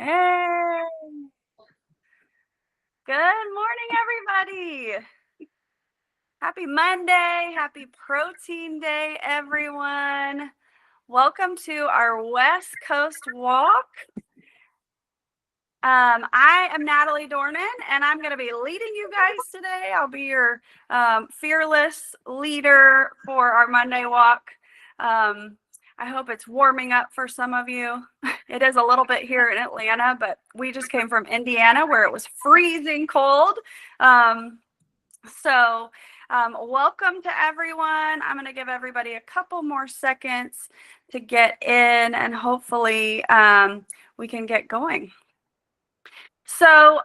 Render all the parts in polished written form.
Hey, good morning, everybody. Happy Monday. Happy Protein Day, everyone. Welcome to our West Coast walk. I am Natalie Dornan, and I'm going to be leading you guys today. I'll be your fearless leader for our Monday walk. I hope it's warming up for some of you. It is a little bit here in Atlanta, but we just came from Indiana where it was freezing cold. Welcome to everyone. I'm going to give everybody a couple more seconds to get in, and hopefully we can get going. So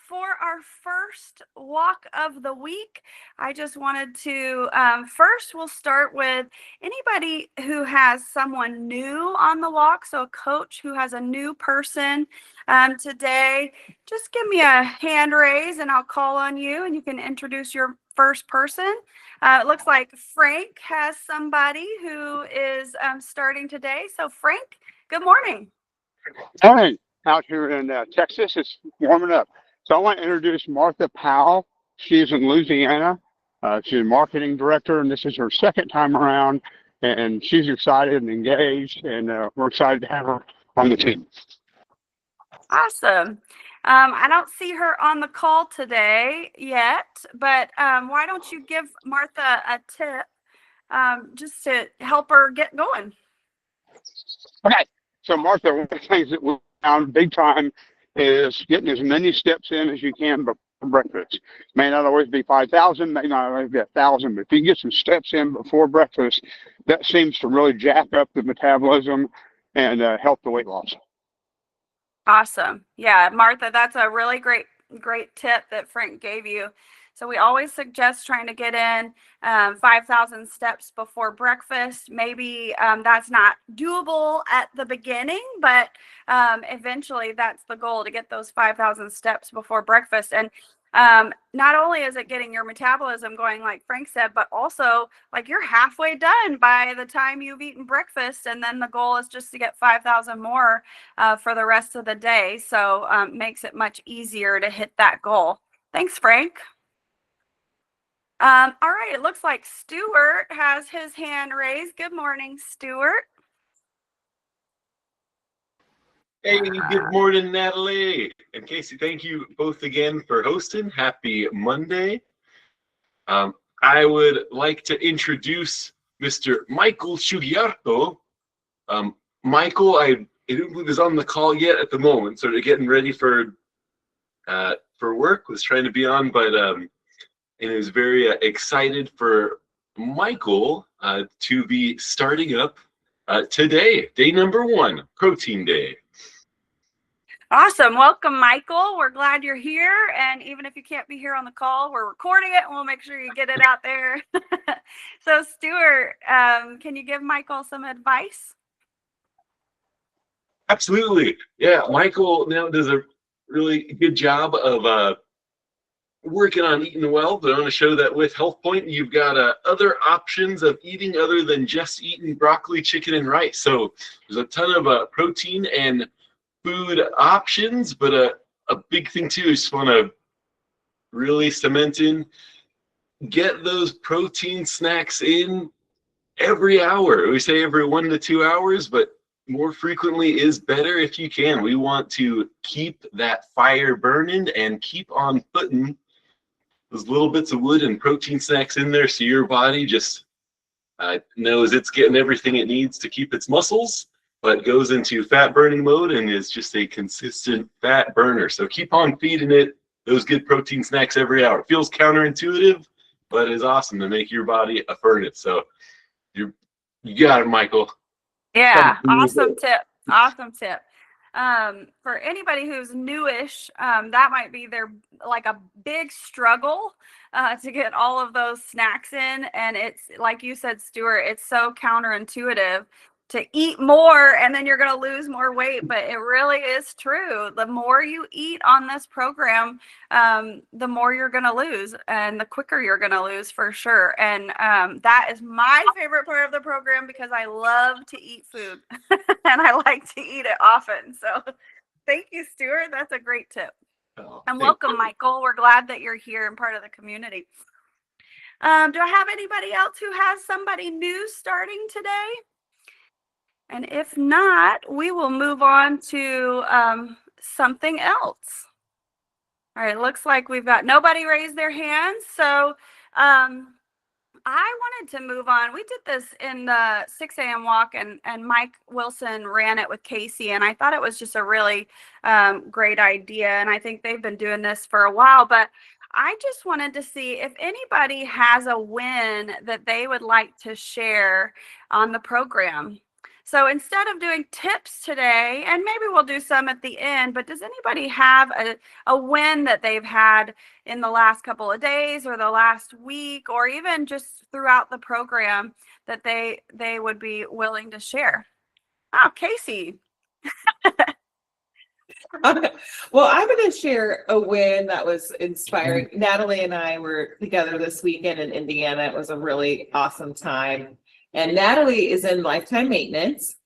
for our first walk of the week, I just wanted to, first we'll start with anybody who has someone new on the walk. So a coach who has a new person today, just give me a hand raise and I'll call on you and you can introduce your first person. It looks like Frank has somebody who is starting today. So Frank, good morning. Morning. Out here in Texas, it's warming up. So I want to introduce Martha Powell. She's in Louisiana. She's a marketing director, and this is her second time around. And she's excited and engaged, and we're excited to have her on the team. Awesome. I don't see her on the call today yet, but why don't you give Martha a tip just to help her get going? Okay. So Martha, one of the things that we found big time is getting as many steps in as you can before breakfast. May not always be 5,000, may not always be 1,000, but if you get some steps in before breakfast, that seems to really jack up the metabolism and help the weight loss. Awesome. Yeah, Martha, that's a really great tip that Frank gave you. So we always suggest trying to get in 5,000 steps before breakfast. Maybe that's not doable at the beginning, but eventually that's the goal, to get those 5,000 steps before breakfast. And not only is it getting your metabolism going, like Frank said, but also like you're halfway done by the time you've eaten breakfast. And then the goal is just to get 5,000 more for the rest of the day. So makes it much easier to hit that goal. Thanks, Frank. All right, it looks like Stuart has his hand raised. Good morning, Stuart. Hey, good morning, Natalie and Casey. Thank you both again for hosting. Happy Monday. I would like to introduce Mr. Michael Shugiarto. Michael, I don't believe is on the call yet at the moment, sort of getting ready for work. Was trying to be on, but and is very excited for Michael to be starting up today, day number 1, Protein Day. Awesome. Welcome, Michael. We're glad you're here. And even if you can't be here on the call, we're recording it and we'll make sure you get it out there. So, Stuart, can you give Michael some advice? Absolutely. Yeah, Michael now does a really good job of working on eating well, but I want to show that with HealthPointe, you've got other options of eating other than just eating broccoli, chicken, and rice. So there's a ton of protein and food options, but a big thing too is just want to really cement in, get those protein snacks in every hour. We say every 1 to 2 hours, but more frequently is better if you can. We want to keep that fire burning and keep on putting those little bits of wood and protein snacks in there so your body just knows it's getting everything it needs to keep its muscles, but goes into fat burning mode and is just a consistent fat burner. So keep on feeding it those good protein snacks every hour. It feels counterintuitive, but it's awesome to make your body a furnace. So you got it, Michael. Yeah, awesome tip. Awesome tip. For anybody who's newish, that might be their like a big struggle to get all of those snacks in. And it's like you said, Stuart, it's so counterintuitive to eat more and then you're going to lose more weight. But it really is true. The more you eat on this program, the more you're going to lose and the quicker you're going to lose for sure. And that is my favorite part of the program because I love to eat food and I like to eat it often. So Thank you, Stuart. That's a great tip. Oh, And thank welcome, you. Michael. We're glad that you're here and part of the community. Do I have anybody else who has somebody new starting today? And if not, we will move on to something else. All right, looks like we've got nobody raised their hands. So I wanted to move on. We did this in the 6 a.m. walk, and Mike Wilson ran it with Casey, and I thought it was just a really great idea. And I think they've been doing this for a while, but I just wanted to see if anybody has a win that they would like to share on the program. So instead of doing tips today, and maybe we'll do some at the end, but does anybody have a win that they've had in the last couple of days or the last week, or even just throughout the program that they would be willing to share? Oh, Casey. Well, I'm going to share a win that was inspiring. Natalie and I were together this weekend in Indiana. It was a really awesome time. And Natalie is in lifetime maintenance.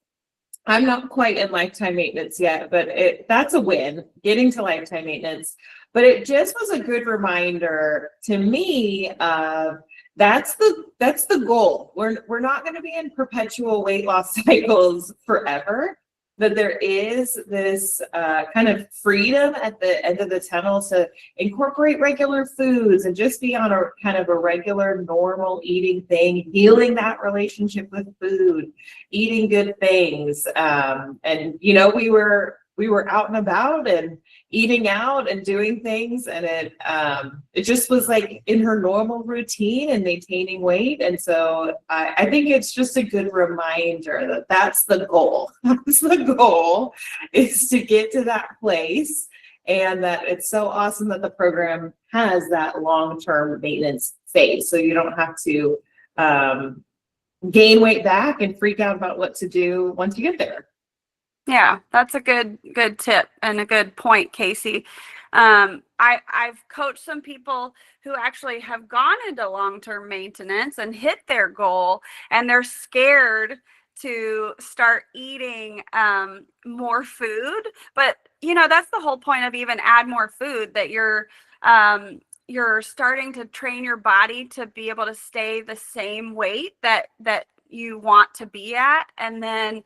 I'm not quite in lifetime maintenance yet, but that's a win, getting to lifetime maintenance. But it just was a good reminder to me of that's the goal. We're not going to be in perpetual weight loss cycles forever. That there is this kind of freedom at the end of the tunnel to incorporate regular foods and just be on a kind of a regular, normal eating thing, healing that relationship with food, eating good things. And you know, we were out and about and eating out and doing things, and it just was like in her normal routine and maintaining weight. And so I think it's just a good reminder that that's the goal. That's the goal, is to get to that place, and that it's so awesome that the program has that long-term maintenance phase, so you don't have to gain weight back and freak out about what to do once you get there. Yeah, that's a good tip and a good point, Casey. I've coached some people who actually have gone into long-term maintenance and hit their goal, and they're scared to start eating more food. But you know, that's the whole point of even add more food, that you're starting to train your body to be able to stay the same weight that you want to be at, and then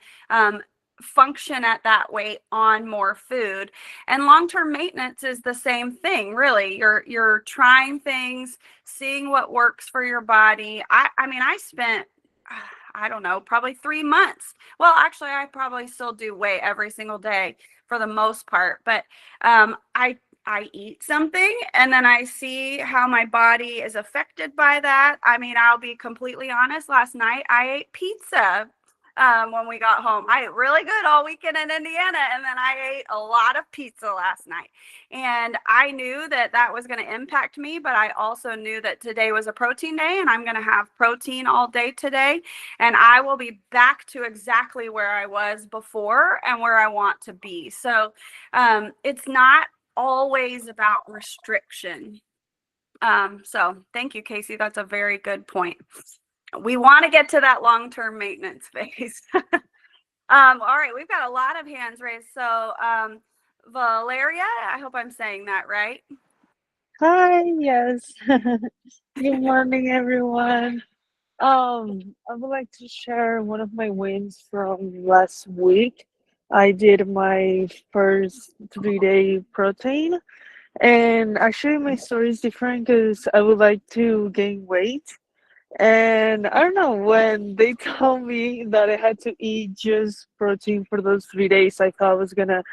function at that weight on more food. And long-term maintenance is the same thing, really. You're trying things, seeing what works for your body. I mean, I spent I don't know, probably 3 months. Well, actually, I probably still do weigh every single day for the most part, but I eat something and then I see how my body is affected by that. I mean, I'll be completely honest. Last night I ate pizza when we got home. I ate really good all weekend in Indiana, and then I ate a lot of pizza last night. And I knew that that was going to impact me, but I also knew that today was a protein day, and I'm going to have protein all day today. And I will be back to exactly where I was before and where I want to be. So it's not always about restriction. So thank you, Casey. That's a very good point. We want to get to that long-term maintenance phase. All right, we've got a lot of hands raised. So Valeria, I hope I'm saying that right. Hi, yes. Good morning, everyone. I would like to share one of my wins from last week. I did my first 3-day protein, and actually my story is different because I would like to gain weight. And I don't know, when they told me that I had to eat just protein for those 3 days, I thought I was gonna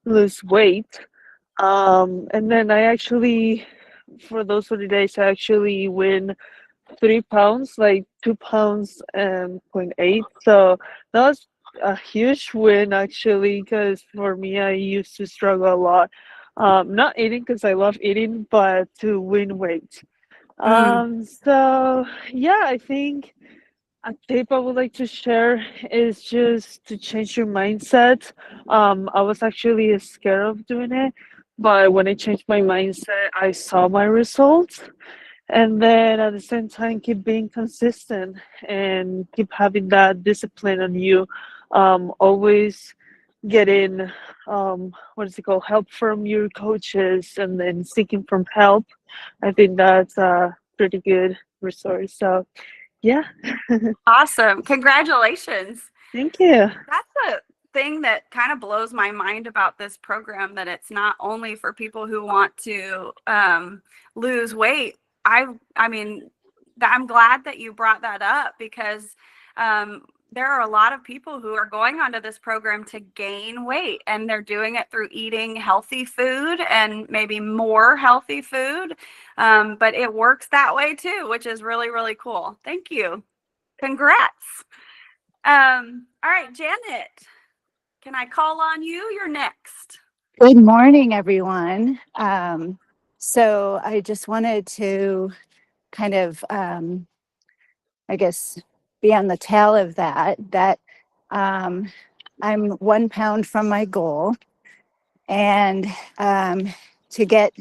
lose weight. And then I actually, for those 3 days, I actually win 3 pounds, like 2 pounds and 0.8. So that was a huge win actually, because for me, I used to struggle a lot. Not eating because I love eating, but to win weight. So yeah, I think a tip I would like to share is just to change your mindset. I was actually scared of doing it, but when I changed my mindset, I saw my results. And then at the same time, keep being consistent and keep having that discipline on you. Always getting what is it called, help from your coaches and then seeking from help. I think that's a pretty good resource. So yeah, Awesome. Congratulations. thank you. That's a thing that kind of blows my mind about this program, that it's not only for people who want to lose weight. I mean, I'm glad that you brought that up, because there are a lot of people who are going onto this program to gain weight, and they're doing it through eating healthy food and maybe more healthy food. But it works that way too, which is really, really cool. Thank you. Congrats. All right, Janet, can I call on you? You're next. Good morning, everyone. So I just wanted to kind of, I guess, be on the tail of that I'm 1 pound from my goal. And to get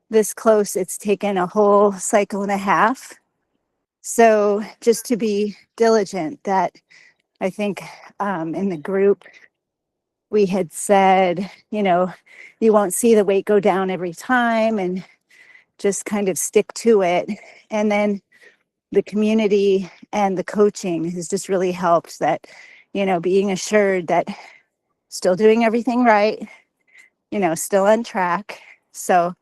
this close, it's taken a whole cycle and a half. So just to be diligent, that I think in the group, we had said, you won't see the weight go down every time, and just kind of stick to it. And then the community and the coaching has just really helped, that, being assured that still doing everything right, still on track. So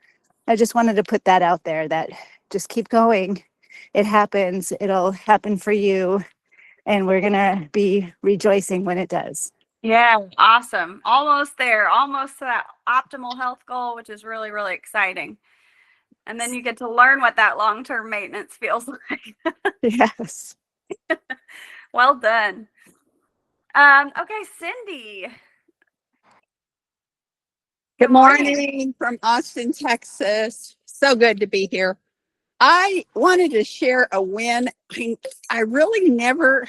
I just wanted to put that out there, that just keep going. It happens. It'll happen for you. And we're going to be rejoicing when it does. Yeah, awesome. Almost there, almost to that optimal health goal, which is really, really exciting. And then you get to learn what that long-term maintenance feels like. Yes. Well done. Okay, Cindy. Good morning from Austin, Texas. So good to be here. I wanted to share a win. I really never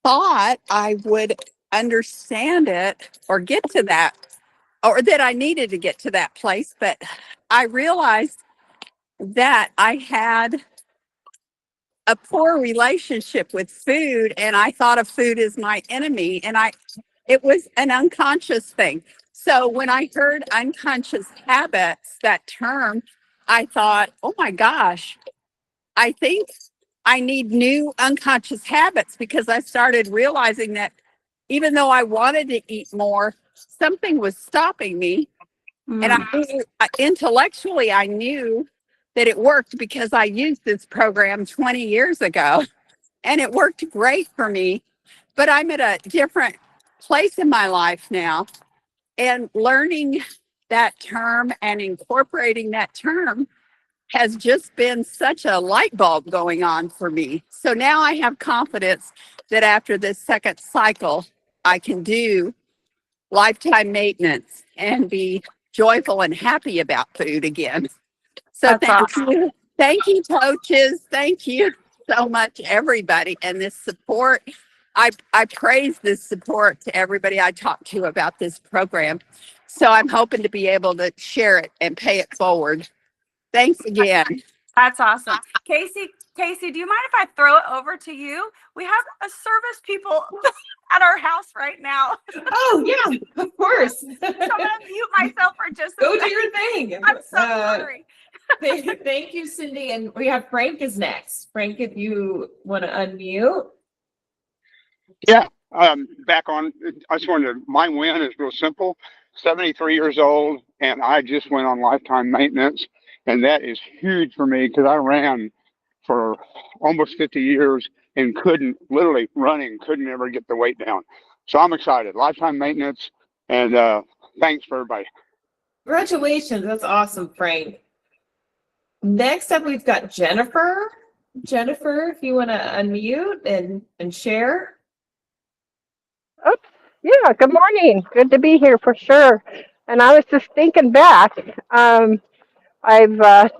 thought I would understand it or get to that, or that I needed to get to that place. But I realized that I had a poor relationship with food, and I thought of food as my enemy, and it was an unconscious thing. So when I heard unconscious habits, that term, I thought, oh my gosh, I think I need new unconscious habits, because I started realizing that even though I wanted to eat more, something was stopping me. And intellectually, I knew that it worked, because I used this program 20 years ago and it worked great for me. But I'm at a different place in my life now, and learning that term and incorporating that term has just been such a light bulb going on for me. So now I have confidence that after this second cycle, I can do lifetime maintenance and be joyful and happy about food again. So That's awesome. you. Thank you, coaches. Thank you so much, everybody. And this support, I praise this support to everybody I talk to about this program. So I'm hoping to be able to share it and pay it forward. Thanks again. That's awesome. Casey, do you mind if I throw it over to you? We have a service people at our house right now. Oh yeah, of course. So I'm gonna mute myself for just a Go do second. your thing. I'm so sorry. Thank you, Cindy. And we have Frank is next. Frank, if you want to unmute. Yeah, back on. I just wanted to, my win is real simple. 73 years old, and I just went on lifetime maintenance, and that is huge for me, because I ran for almost 50 years and couldn't ever get the weight down. So I'm excited. Lifetime maintenance, and thanks for everybody. Congratulations. That's awesome, Frank. Next up, we've got Jennifer. Jennifer, if you want to unmute and share. Oops. Yeah, good morning. Good to be here for sure. And I was just thinking back. I've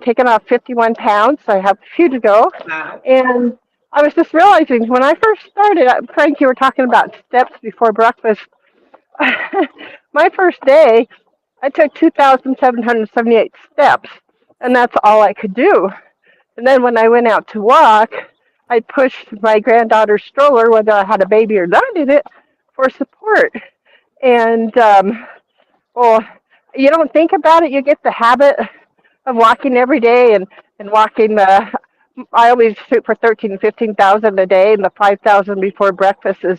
taken off 51 pounds. So I have a few to go. Wow. And I was just realizing when I first started, Frank, you were talking about steps before breakfast. My first day, I took 2,778 steps, and that's all I could do. And then when I went out to walk, I pushed my granddaughter's stroller, whether I had a baby or not in it, for support. And well, you don't think about it. You get the habit of walking every day and walking. I always shoot for 13, 15,000 a day, and the 5,000 before breakfast is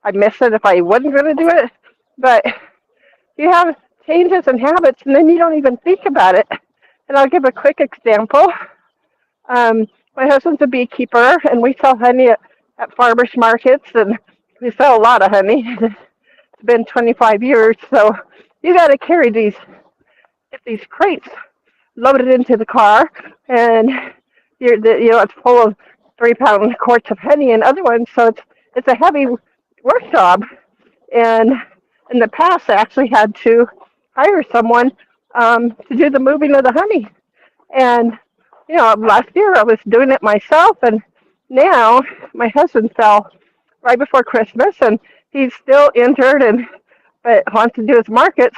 I miss it if I wasn't going to do it. But you have changes and habits, and then you don't even think about it. And I'll give a quick example. My husband's a beekeeper, and we sell honey at farmers markets, and we sell a lot of honey. It's been 25 years, so you got to carry these crates loaded into the car, and it's full of 3-pound quarts of honey and other ones, so it's a heavy work job. And in the past, I actually had to hire someone to do the moving of the honey. And last year I was doing it myself, and now my husband fell right before Christmas, and he's still injured but wants to do his markets.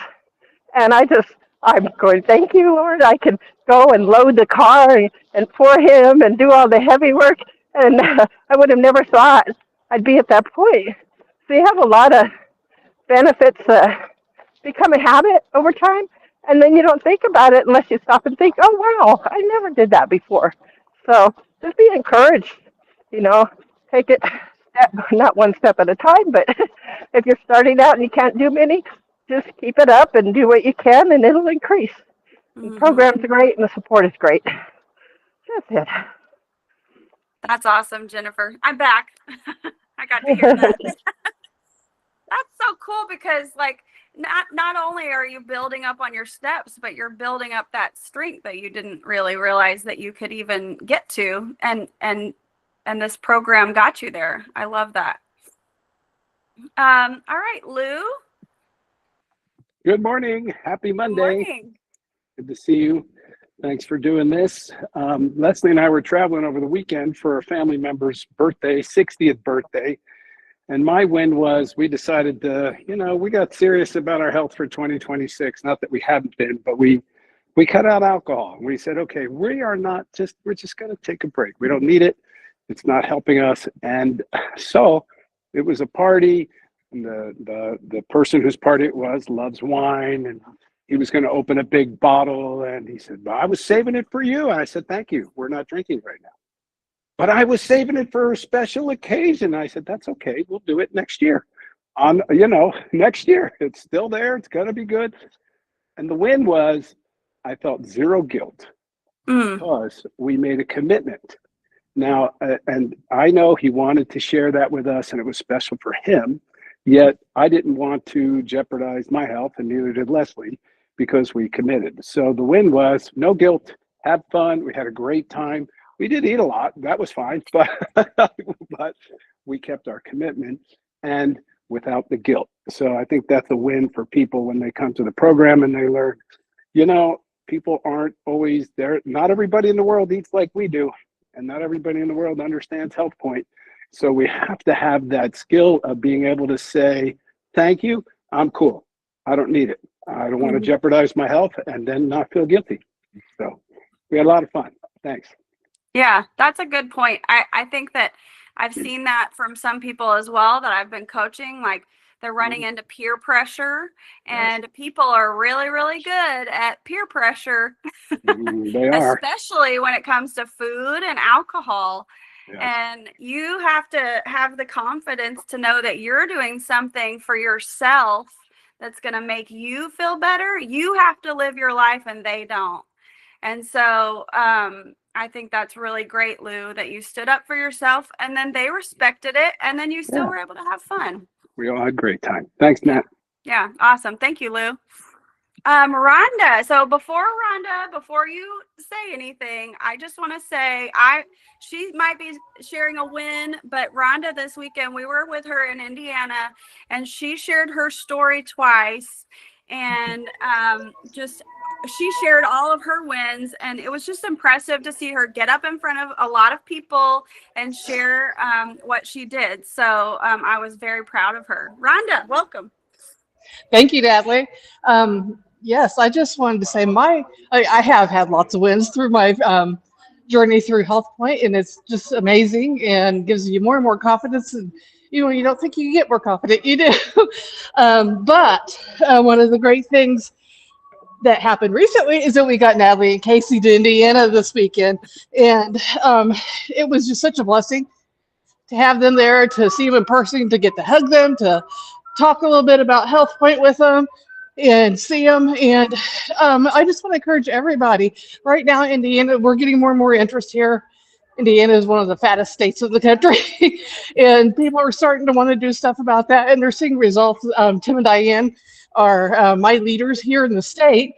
And I'm going, thank you, Lord. I can go and load the car and for him and do all the heavy work. And I would have never thought I'd be at that point. So you have a lot of benefits become a habit over time. And then you don't think about it unless you stop and think, oh, wow, I never did that before. So just be encouraged, take it not one step at a time, but if you're starting out and you can't do many, just keep it up and do what you can, and it'll increase. The programs are great, and the support is great. That's it. That's awesome, Jennifer. I'm back. I got to hear that. That's so cool because, like, not only are you building up on your steps, but you're building up that strength that you didn't really realize that you could even get to, and this program got you there. I love that. All right, Lou. Good morning. Happy Monday. Good morning. Good to see you. Thanks for doing this. Leslie and I were traveling over the weekend for a family member's birthday, 60th birthday. And my win was we decided to, we got serious about our health for 2026. Not that we hadn't been, but we cut out alcohol. We said, okay, we're just going to take a break. We don't need it. It's not helping us. And so it was a party. And the person whose party it was loves wine, and he was going to open a big bottle, and he said, well, I was saving it for you. And I said, thank you. We're not drinking right now. But I was saving it for a special occasion. I said, that's okay. We'll do it next year. Next year. It's still there. It's going to be good. And the win was I felt zero guilt because we made a commitment. Now, and I know he wanted to share that with us, and it was special for him. Yet I didn't want to jeopardize my health, and neither did Leslie, because we committed. So the win was no guilt, have fun. We had a great time. We did eat a lot. That was fine, but we kept our commitment and without the guilt. So I think that's a win for people when they come to the program and they learn, people aren't always there. Not everybody in the world eats like we do, and not everybody in the world understands HealthPointe. So we have to have that skill of being able to say, thank you, I'm cool. I don't need it. I don't want to jeopardize my health and then not feel guilty. So we had a lot of fun. Thanks. Yeah, that's a good point. I think that I've seen that from some people as well that I've been coaching, like they're running into peer pressure, and people are really, really good at peer pressure, They are. especially when it comes to food and alcohol. Yes. And you have to have the confidence to know that you're doing something for yourself that's going to make you feel better. You have to live your life and they don't. And so I think that's really great, Lou, that you stood up for yourself and then they respected it. And then you still were able to have fun. We all had a great time. Thanks, Nat. Yeah. Awesome. Thank you, Lou. Rhonda. So before you say anything, I just want to say she might be sharing a win, but Rhonda this weekend, we were with her in Indiana and she shared her story twice, and she shared all of her wins, and it was just impressive to see her get up in front of a lot of people and share what she did. So I was very proud of her. Rhonda, welcome. Thank you, Natalie. Yes, I just wanted to say I have had lots of wins through my journey through HealthPointe, and it's just amazing and gives you more and more confidence you don't think you can get more confident. You do. But one of the great things that happened recently is that we got Natalie and Casey to Indiana this weekend. And it was just such a blessing to have them there, to see them in person, to get to hug them, to talk a little bit about HealthPointe with them and see them. And I just want to encourage everybody. Right now, Indiana, we're getting more and more interest here. Indiana is one of the fattest states of the country, and people are starting to want to do stuff about that, and they're seeing results. Tim and Diane are my leaders here in the state,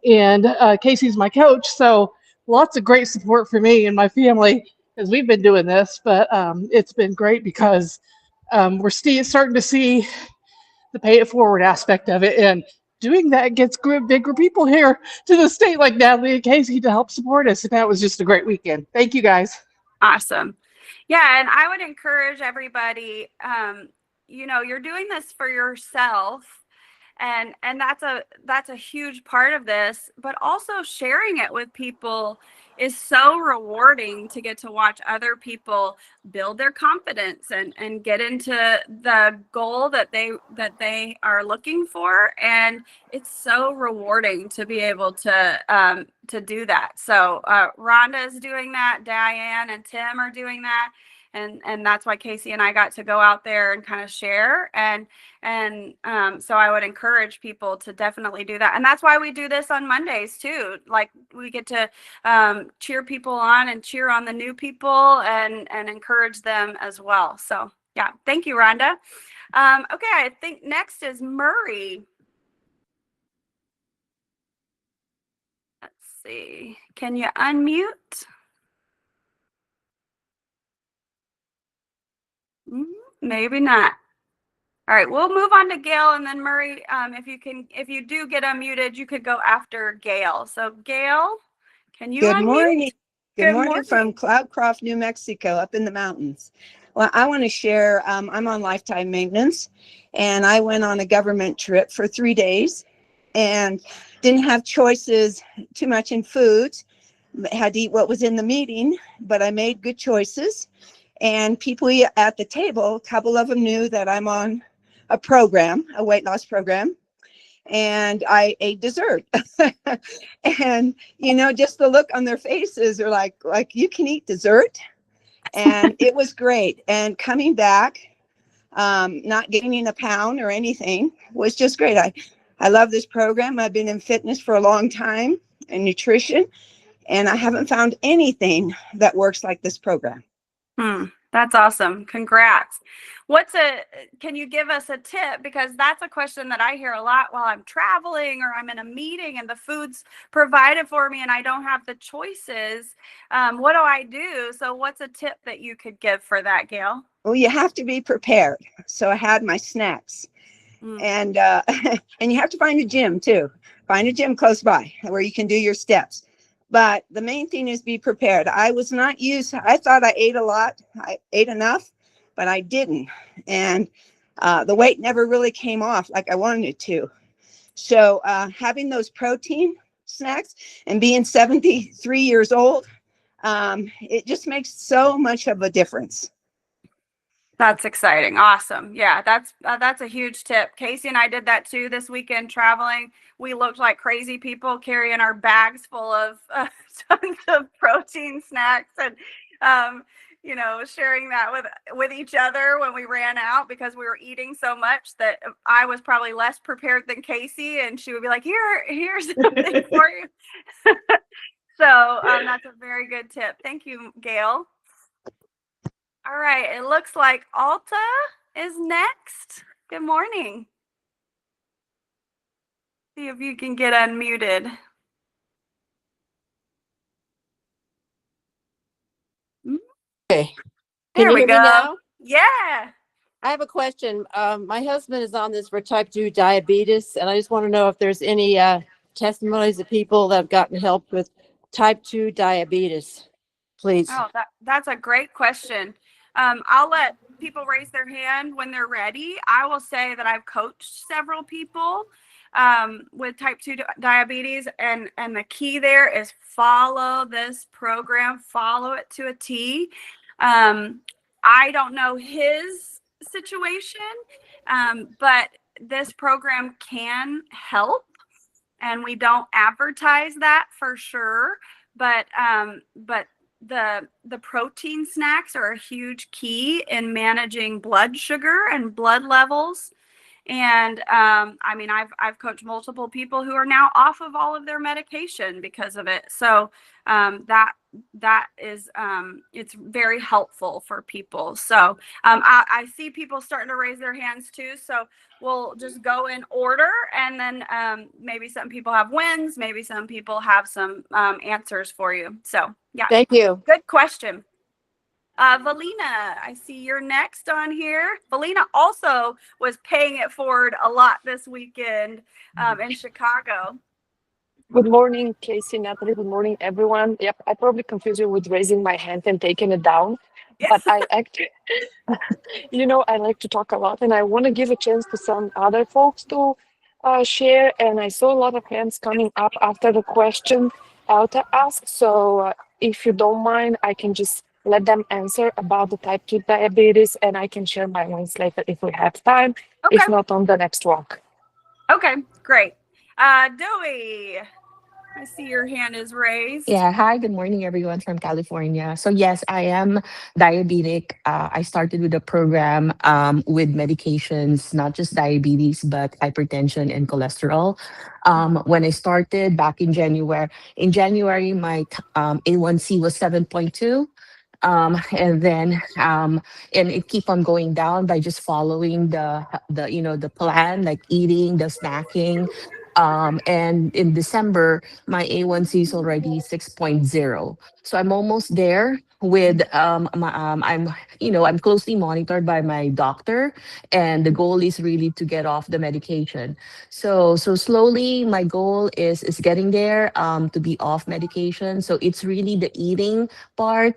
and Casey's my coach. So lots of great support for me and my family as we've been doing this. But it's been great because we're starting to see the pay it forward aspect of it, and doing that gets bigger people here to the state like Natalie and Casey to help support us. And that was just a great weekend. Thank you, guys. Awesome. Yeah, and I would encourage everybody, you're doing this for yourself, and that's a huge part of this, but also sharing it with people is so rewarding, to get to watch other people build their confidence and get into the goal that they are looking for. And it's so rewarding to be able to do that. So Rhonda is doing that, Diane and Tim are doing that. And that's why Casey and I got to go out there and kind of share. And so I would encourage people to definitely do that. And that's why we do this on Mondays too. Like, we get to cheer people on and cheer on the new people and encourage them as well. So yeah, thank you, Rhonda. Okay, I think next is Murray. Let's see. Can you unmute? Maybe not. All right, we'll move on to Gail, and then Murray, if you do get unmuted, you could go after Gail. So Gail, can you Good unmute? morning. Good Good morning morning. from Cloudcroft, New Mexico, up in the mountains. Well, I want to share, I'm on lifetime maintenance, and I went on a government trip for 3 days and didn't have choices too much in foods. Had to eat what was in the meeting, but I made good choices. And people at the table, a couple of them knew that I'm on a program, a weight loss program, and I ate dessert. And, just the look on their faces are like you can eat dessert. And it was great. And coming back, not gaining a pound or anything was just great. I love this program. I've been in fitness for a long time and nutrition, and I haven't found anything that works like this program. That's awesome. Congrats. Can you give us a tip? Because that's a question that I hear a lot while I'm traveling or I'm in a meeting and the food's provided for me and I don't have the choices. What do I do? So what's a tip that you could give for that, Gail? Well, you have to be prepared. So I had my snacks. And and you have to find a gym too. Find a gym close by where you can do your steps. But the main thing is be prepared. I thought I ate a lot. I ate enough, but I didn't. And the weight never really came off like I wanted it to. So having those protein snacks and being 73 years old, it just makes so much of a difference. That's exciting. Awesome. Yeah, that's a huge tip. Casey and I did that too this weekend traveling. We looked like crazy people carrying our bags full of tons of protein snacks and sharing that with each other when we ran out, because we were eating so much that I was probably less prepared than Casey, and she would be like, here's something for you. So that's a very good tip. Thank you, Gail. All right, it looks like Alta is next. Good morning. See if you can get unmuted. Okay. There Can we you hear go. me now? Yeah. I have a question. My husband is on this for type 2 diabetes, and I just want to know if there's any testimonies of people that have gotten help with type 2 diabetes, please. Oh, that's a great question. I'll let people raise their hand when they're ready. I will say that I've coached several people with type 2 diabetes, and the key there is follow this program, follow it to a T. I don't know his situation, but this program can help, and we don't advertise that for sure. But the protein snacks are a huge key in managing blood sugar and blood levels. And I mean, I've coached multiple people who are now off of all of their medication because of it. So that is it's very helpful for people. So I see people starting to raise their hands too. So we'll just go in order, and then maybe some people have wins, maybe some people have some answers for you. So yeah, Thank you. good question. Valina, I see you're next on here. Valina also was paying it forward a lot this weekend in Chicago. Good morning, Casey, Natalie. Good morning, everyone. Yep, I probably confused you with raising my hand and taking it down, but I actually, I like to talk a lot, and I want to give a chance to some other folks to share. And I saw a lot of hands coming up after the question to ask. So if you don't mind, I can just let them answer about the type 2 diabetes, and I can share my ones later if we have time. Okay. If not, on the next walk. Okay, great. Dewey, I see your hand is raised. Yeah, hi, good morning, everyone from California. So, yes, I am diabetic. I started with a program with medications, not just diabetes, but hypertension and cholesterol. When I started back in January, my A1C was 7.2. And then and it keep on going down by just following the plan, like eating, the snacking. And in December, my A1C is already 6.0. So I'm almost there with I'm closely monitored by my doctor, and the goal is really to get off the medication. So slowly my goal is getting there, to be off medication. So it's really the eating part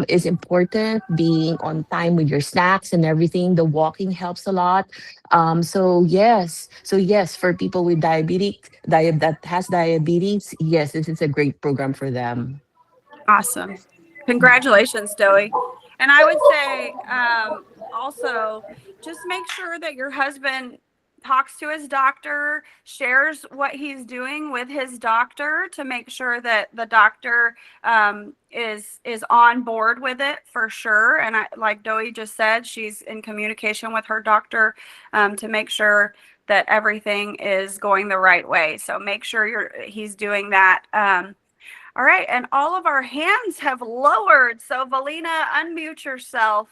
is important, being on time with your snacks and everything. The walking helps a lot. So yes, for people with that has diabetes, yes, this is a great program for them. Awesome. Congratulations, Dewey. And I would say also just make sure that your husband talks to his doctor, shares what he's doing with his doctor to make sure that the doctor is on board with it for sure. And like Dewey just said, she's in communication with her doctor to make sure that everything is going the right way. So make sure he's doing that. All right, and all of our hands have lowered. So Valina, unmute yourself.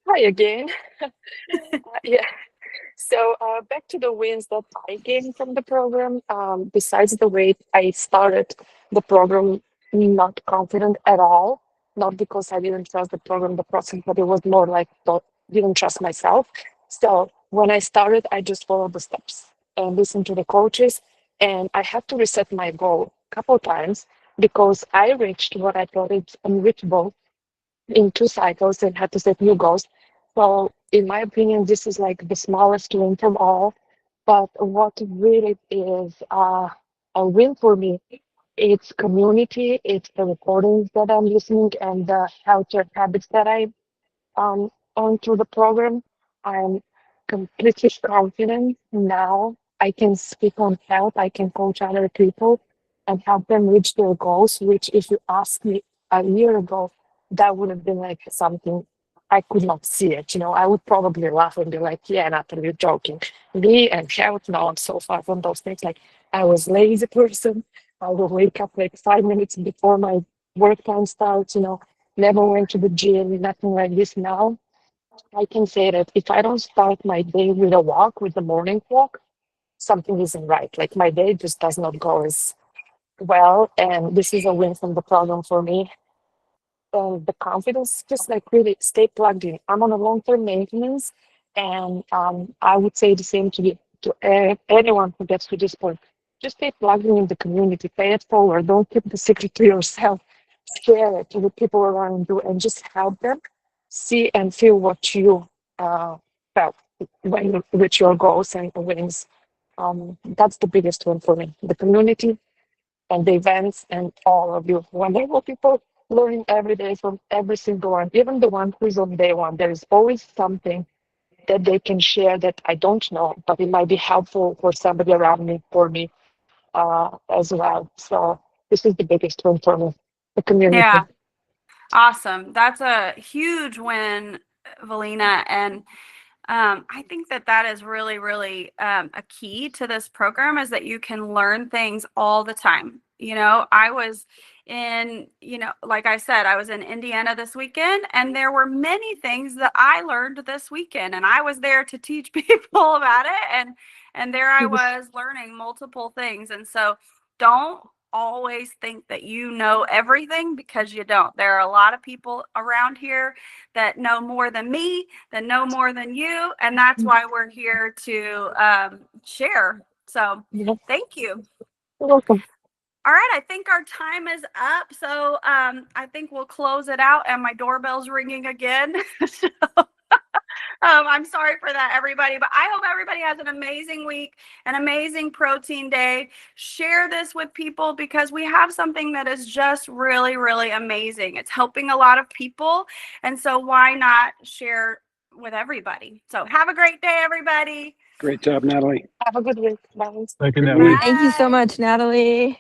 Hi again. Yeah. So back to the wins that I gained from the program. Besides the weight, I started the program not confident at all. Not because I didn't trust the program, the process, but it was more like didn't trust myself. So when I started, I just followed the steps and listened to the coaches. And I had to reset my goal a couple times because I reached what I thought is unreachable in 2 cycles and had to set new goals. So in my opinion, this is like the smallest win from all. But what really is a win for me, it's community, it's the recordings that I'm listening and the healthier habits that I on through the program. I'm completely confident now. I can speak on health. I can coach other people and help them reach their goals, which if you asked me a year ago, that would have been like something I could not see it. I would probably laugh and be like, yeah, Natalie, you're joking. Me and health, no, I'm so far from those things. Like I was lazy person. I would wake up like 5 minutes before my work time starts, never went to the gym, nothing like this. Now I can say that if I don't start my day with a walk, with the morning walk, something isn't right. Like my day just does not go as well. And this is a win from the program for me. And the confidence, just like really stay plugged in. I'm on a long-term maintenance, and I would say the same to anyone who gets to this point. Just stay plugged in the community, pay it forward. Don't keep the secret to yourself. Share it to the people around you, and just help them see and feel what you felt when you reach your goals and wins. That's the biggest one for me. The community and the events and all of you wonderful people learning every day from every single one, even the one who's on day one. There is always something that they can share that I don't know, but it might be helpful for somebody around me, for me as well. So this is the biggest win for me, the community. Yeah. Awesome. That's a huge win, Valina. And I think that that is really, really a key to this program is that you can learn things all the time. You know, I was in, like I said, I was in Indiana this weekend, and there were many things that I learned this weekend, and I was there to teach people about it. And there I was learning multiple things. And so don't always think that you know everything, because you don't. There are a lot of people around here that know more than me, that know more than you, and that's why we're here to share. So thank you. You're welcome. All right, I think our time is up, so I think we'll close it out, and my doorbell's ringing again. So, I'm sorry for that, everybody, but I hope everybody has an amazing week, an amazing protein day. Share this with people, because we have something that is just really, really amazing. It's helping a lot of people, and so why not share with everybody? So have a great day, everybody. Great job, Natalie. Have a good week. Bye. Thank you, Natalie. Thank you so much, Natalie.